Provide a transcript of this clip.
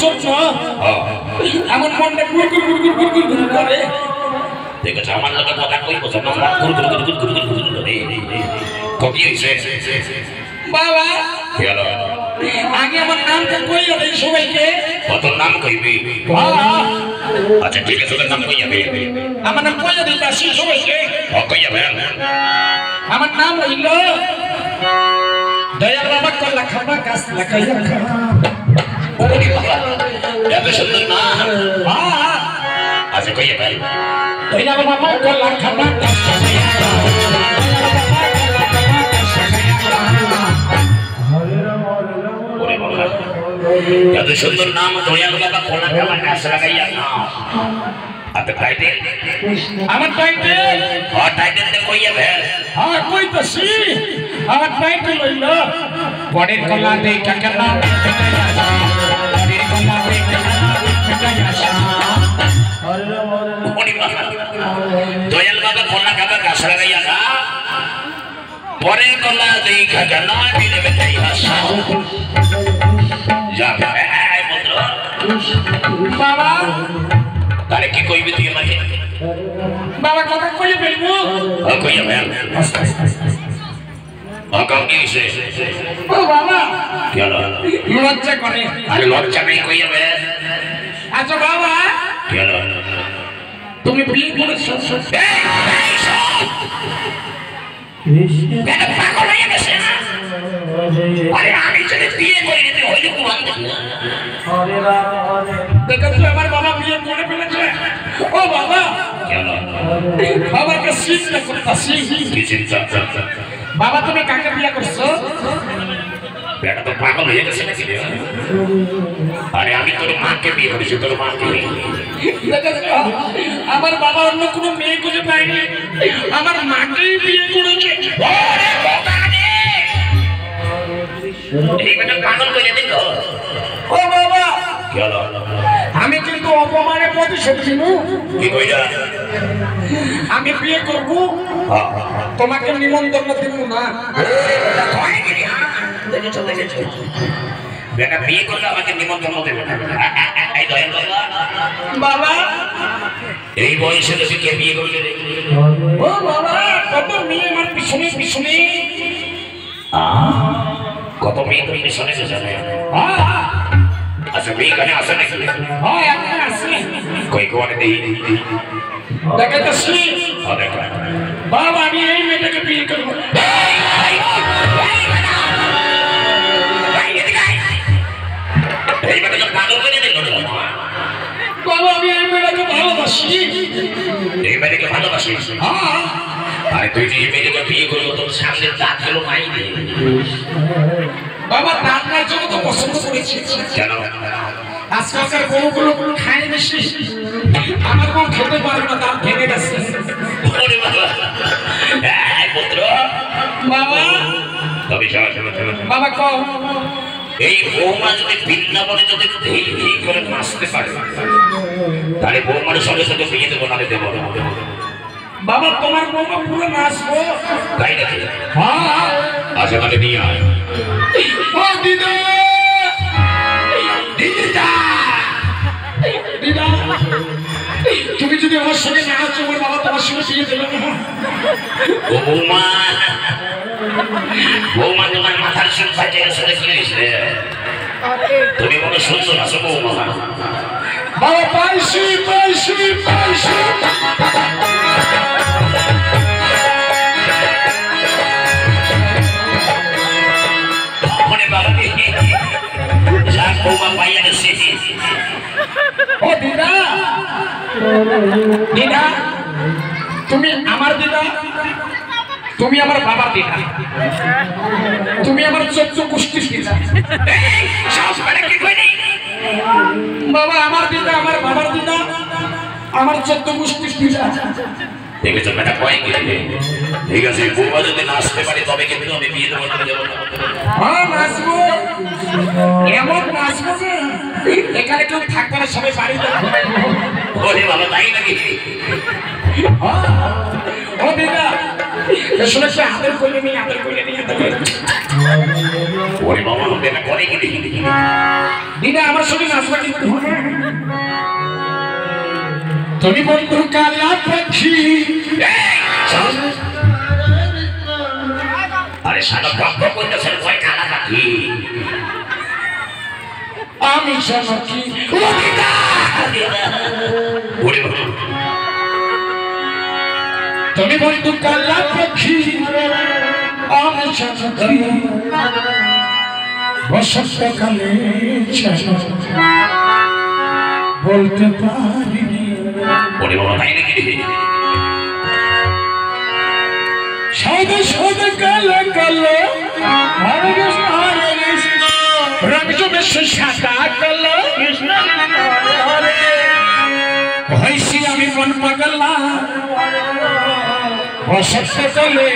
জন্য এমন মনটা গুড়গুড় করে দেখেছ আমার লোকের কথা কই বসে না গুড়গুড় করে কবি হইছে বাবা কি হলো আগে আমার নামটা কই হবে সবাইকে কত নাম কইবি আচ্ছা ঠিক আছে তোর নাম কই যাবে আমার নাম কই যাবে বাসি সবাইকে কই যাবে আমার নাম হইল দয়াল বাবা কল্লা খাবা গাছ লাগাইয়া ওরে বাবা এত সুন্দর না আচ্ছা কই যাবে দয়াল বাবা কল্লা খাবা গাছ লাগাইয়া ওরে বাবা এত সুন্দর নাম দয়াল বাবা কল্লা খাবা গাছ লাগাইয়া না আতে টাইটেল আমার টাইটেল টাইটেল কই যাবে কইতাছি আমার টাইটেল হইল বড়ের কলা দেই কাকানা বড়ের কলা দেই দয়াল বাবা কলা খাবার গাছ লাগাইয়া না পরের কলা দেখা গেল মিলে বেটাই হাসা যা পুত্র বাবা তারে কি কইবি তুই আমাকে বাবা কথা কইলে বলবো কইয়া ভাই কাউ কি হইছে ও বাবা কি হলো লজ্জা করে আরে লজ্জা নেই কইয়া ভাই আচ্ছা বাবা কি হলো তুমি বিয়ে করেছো এটা পাগল হয়ে গেছে আরে আমি যদি বিয়ে করি নিতে হইলে কুয়ান দেখেছো আমার বাবা বিয়ে করে ফেলেছে ও বাবা কি হলো বাবাকে চিন্তা করতেছি কি চিন্তা বাবা তুমি কাকে বিয়ে করছো বেটা তো পাগল হয়ে গেছে নাকি আরে আমি তোর মাকে বিয়ে করেছি তোর মাকে দেখেছো আমার বাবা অন্য কোনো মেয়ে খুঁজে পায়নি আমার মাকেই বিয়ে করেছে এই বেটা পাগল করে দিল ও বাবা কি হলো আমি কিন্তু অপমানের প্রতিশোধ নিব কি কইরা আমি বিয়ে করব তোমাকে নিমন্ত্রণ দেব না বেটা বিয়ে করলে আমাকে নিমন্ত্রণ দেবে না এই দয়াল বাবা এই বয়সে তো কে বিয়ে করলে ও বাবা কত মেয়ে আমার পিছনে পিছনে কত মেয়ে তুমি শুনেছে জানে আচ্ছা মেয়ে কানে আসে নাকি হয় আপনি আসলে কই কোয়ানে দেই দেখাইতেছি দেখা বাবা আমি এই মেয়েটাকে বিয়ে করবো এই বেটা পাগল করে দিল বাবা আমি এই মেয়েটাকে ভালোবাসি এই মেয়েকে ভালোবাসিস আরে তুই যে এই মেয়েকে বিয়ে করবো তোর সামনে দাঁত গেল নাই রে বাবা দাঁত নাই জন্য তো পছন্দ করেছি কেন আজকালকার বউগুলো খায় বেশি আমার বউ খেতে পারে না দাঁত ভেঙে গেছে ওরে বাবা এই পুত্র বাবা তবে বাবা কও এই বৌমা যদি বৃন্দাবনে যদি এই করে নাচতে পারে তাহলে বৌমার সঙ্গে সঙ্গে বিয়ে দেবো না দেবো না বাবা তোমার বৌমা পুরো নাচবো তাই নাকি হ্যাঁ আচ্ছা তাহলে নিয়ে আয় ও দিদা দিদা দিদা তুমি যদি আমার সঙ্গে নাচো আমার বাবা তোমার সঙ্গে বিয়ে দেবে না ও বৌমা বৌমা তোমার মাথার চুল ফাটে গেছে কি হয়েছে তুমি মনে সুন্দর আছো বৌমা বাবা পাইছি পাইছি পাইছি মনে বাবা যা বৌমা পাইয়া গেছে ও দিদা দিদা তুমি আমার দিদা তুমি আমার বাবার দিদা তুমি আমার 14 গোষ্ঠীর দিদা বাবা আমার দিদা আমার বাবার দিদা আমার 14 গোষ্ঠীর দিদা দেখেছো বেটা কয় গেলে ঠিক আছে বৌমা যদি নাচতে পারে তবে কিন্তু আমি বিয়ে দেবো না দেবো না হ্যাঁ নাচবো এমন নাচবো যে এখানে কেউ থাকবে না সবাই বাড়িতে ওরে বাবা তাই নাকি ও দিদা শুনেছি আদর করলে নিয়ে আদর করলে নিয়ে ওরে বাবা হবে না করে কি দেখি দিদা আমার সঙ্গে নাচবা কিন্তু তুমি বন্ধু কালা পাখি আরে সারা গপ্প করতেছে ভয় কালা পাখি আমি জানকি ওরে বাবা তুমি বন্ধু কালা পাখি আমি জানকি বসন্তকালে বলতে পারিনি ওরে বাবা তাই নাকি সাদা সাদা কালো কালো হরে কৃষ্ণ হরে কৃষ্ণ রঙ জমেছে সাদা কালো কৃষ্ণ হরে হইছি আমি মন পাগলা বসন্তকালে